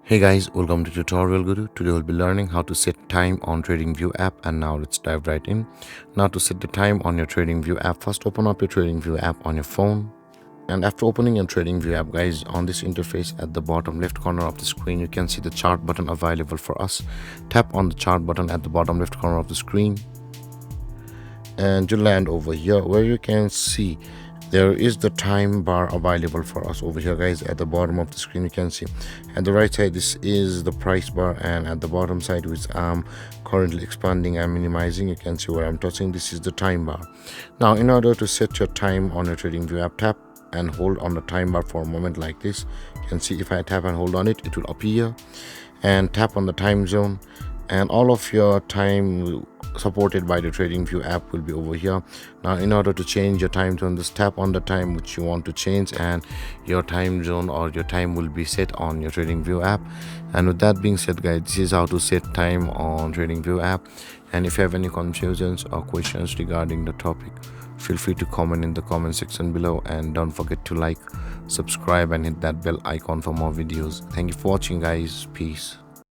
Hey guys, welcome to Tutorial Guru. Today we'll be learning how to set time on TradingView app, and now let's dive right in. Now to set the time on your TradingView app, first open up your TradingView app on your phone. And after opening your TradingView app, guys, on this interface at the bottom left corner of the screen, you can see the chart button available for us. Tap on the chart button at the bottom left corner of the screen and you land over here where you can see there is the time bar available for us over here, guys. At the bottom of the screen you can see at the right side this is the price bar, and at the bottom side, which I'm currently expanding and minimizing, you can see where I'm touching, this is the time bar. Now in order to set your time on your TradingView app, tap and hold on the time bar for a moment like this. You can see if I tap and hold on it, it will appear, and tap on the time zone, and all of your time supported by the TradingView app will be over here. Now in order to change your time zone, just tap on the time which you want to change, and your time zone or your time will be set on your TradingView app. And with that being said, guys, this is how to set time on TradingView app. And if you have any confusions or questions regarding the topic, feel free to comment in the comment section below, and don't forget to like, subscribe and hit that bell icon for more videos. Thank you for watching, guys. Peace.